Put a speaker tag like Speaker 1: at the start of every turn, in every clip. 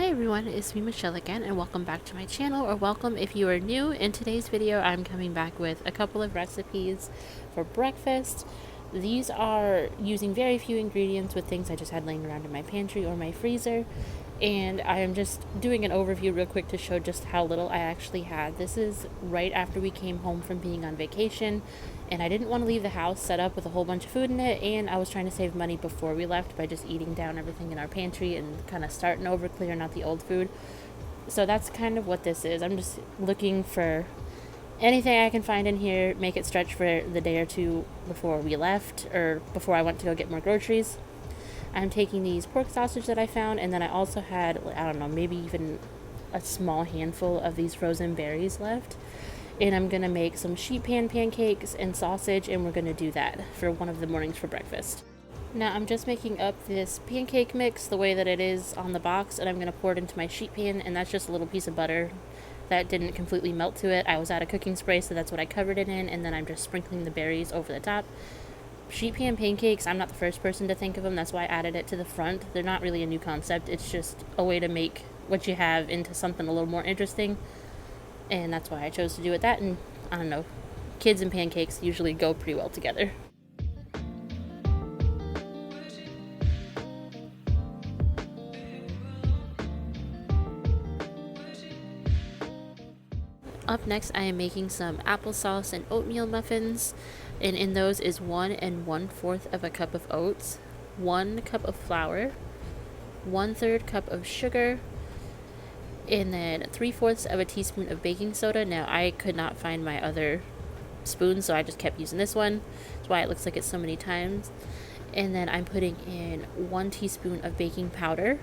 Speaker 1: Hi everyone, it's me Michelle again and welcome back to my channel, or welcome if you are new. In today's video I'm coming back with a couple of recipes for breakfast. These are using very few ingredients with things I just had laying around in my pantry or my freezer, and I am just doing an overview real quick to show just how little I actually had. This is right after we came home from being on vacation, and I didn't want to leave the house set up with a whole bunch of food in it, and I was trying to save money before we left by just eating down everything in our pantry and kind of starting over, clearing out the old food. So that's kind of what this is. I'm just looking for anything I can find in here, make it stretch for the day or two before we left, or before I went to go get more groceries. I'm taking these pork sausage that I found, and then I also had, I don't know, maybe even a small handful of these frozen berries left. And I'm going to make some sheet pan pancakes and sausage, and we're going to do that for one of the mornings for breakfast. Now I'm just making up this pancake mix the way that it is on the box, and I'm going to pour it into my sheet pan, and that's just a little piece of butter that didn't completely melt to it. I was out of cooking spray, so that's what I covered it in, and then I'm just sprinkling the berries over the top. Sheet pan pancakes, I'm not the first person to think of them, that's why I added it to the front. They're not really a new concept, it's just a way to make what you have into something a little more interesting, and that's why I chose to do it that. And I don't know, kids and pancakes usually go pretty well together. Up next, I am making some applesauce and oatmeal muffins, and in those is 1 1/4 of a cup of oats, 1 cup of flour, 1/3 cup of sugar, and then 3/4 of a teaspoon of baking soda. Now I could not find my other spoon, so I just kept using this one. That's why it looks like it so many times. And then I'm putting in 1 teaspoon of baking powder,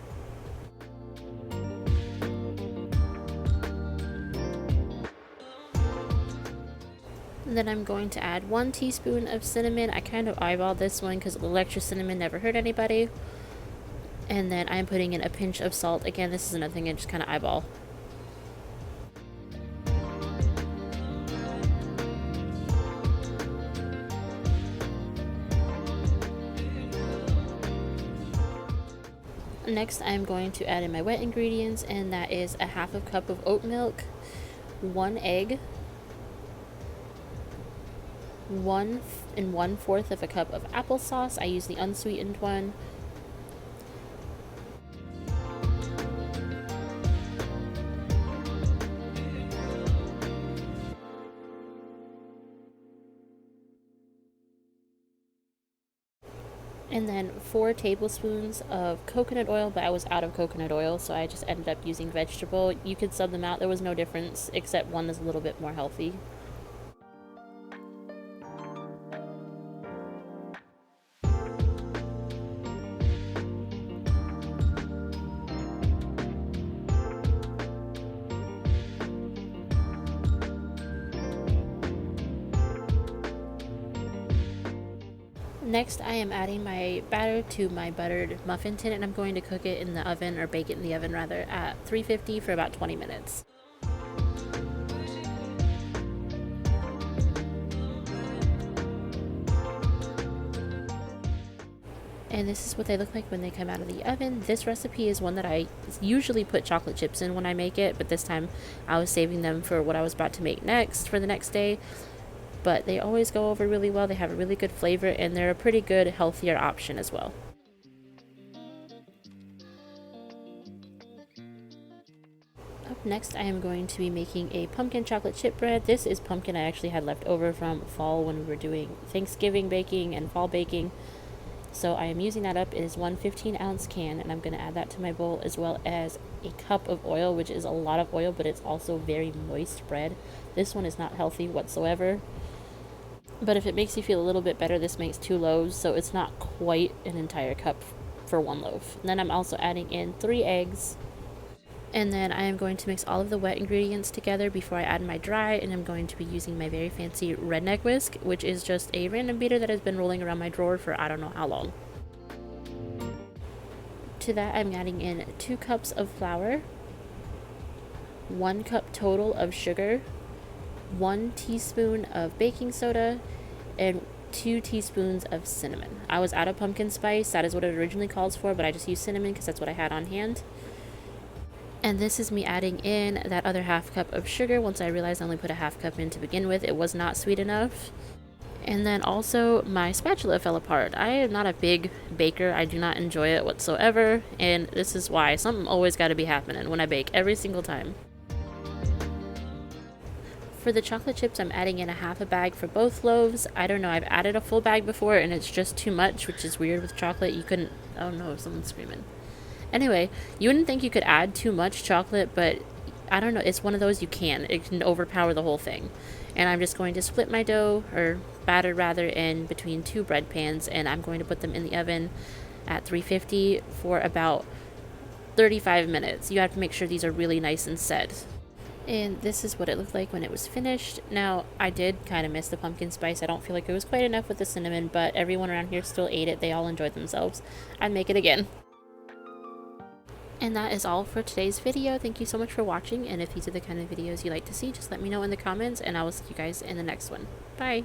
Speaker 1: and then I'm going to add 1 teaspoon of cinnamon. I kind of eyeballed this one because a little extra cinnamon never hurt anybody. And then I'm putting in a pinch of salt. Again, this is another thing I just kind of eyeball. Next, I'm going to add in my wet ingredients, and that is a 1/2 cup of oat milk, 1 egg, 1 1/4 of a cup of applesauce. I use the unsweetened one. And then 4 tablespoons of coconut oil, but I was out of coconut oil, so I just ended up using vegetable. You could sub them out, there was no difference, except one is a little bit more healthy. Next, I am adding my batter to my buttered muffin tin, and I'm going to cook it in the oven, or bake it in the oven rather, at 350 for about 20 minutes. And this is what they look like when they come out of the oven. This recipe is one that I usually put chocolate chips in when I make it, but this time I was saving them for what I was about to make next for the next day. But they always go over really well. They have a really good flavor, and they're a pretty good, healthier option as well. Up next, I am going to be making a pumpkin chocolate chip bread. This is pumpkin I actually had left over from fall when we were doing Thanksgiving baking and fall baking. So I am using that up. It is 1 15-ounce can, and I'm going to add that to my bowl, as well as a cup of oil, which is a lot of oil, but it's also very moist bread. This one is not healthy whatsoever. But if it makes you feel a little bit better, this makes 2 loaves, so it's not quite an entire cup for 1 loaf. And then I'm also adding in 3 eggs. And then I am going to mix all of the wet ingredients together before I add my dry, and I'm going to be using my very fancy redneck whisk, which is just a random beater that has been rolling around my drawer for I don't know how long. To that, I'm adding in 2 cups of flour, 1 cup total of sugar, 1 teaspoon of baking soda, and 2 teaspoons of cinnamon. I was out of pumpkin spice, that is what it originally calls for, but I just used cinnamon because that's what I had on hand. And this is me adding in that other half cup of sugar once I realized I only put a half cup in to begin with. It was not sweet enough. And then also my spatula fell apart. I am not a big baker. I do not enjoy it whatsoever. And this is why something always got to be happening when I bake every single time. For the chocolate chips, I'm adding in a half a bag for both loaves. I don't know, I've added a full bag before and it's just too much, which is weird with chocolate. You couldn't, oh no, someone's screaming. Anyway, you wouldn't think you could add too much chocolate, but I don't know, it's one of those you can. It can overpower the whole thing. And I'm just going to split my dough, or batter rather, in between 2 bread pans, and I'm going to put them in the oven at 350 for about 35 minutes. You have to make sure these are really nice and set. And this is what it looked like when it was finished. Now, I did kind of miss the pumpkin spice. I don't feel like it was quite enough with the cinnamon, but everyone around here still ate it. They all enjoyed themselves. I'd make it again. And that is all for today's video. Thank you so much for watching, and if these are the kind of videos you like to see, just let me know in the comments, and I will see you guys in the next one. Bye!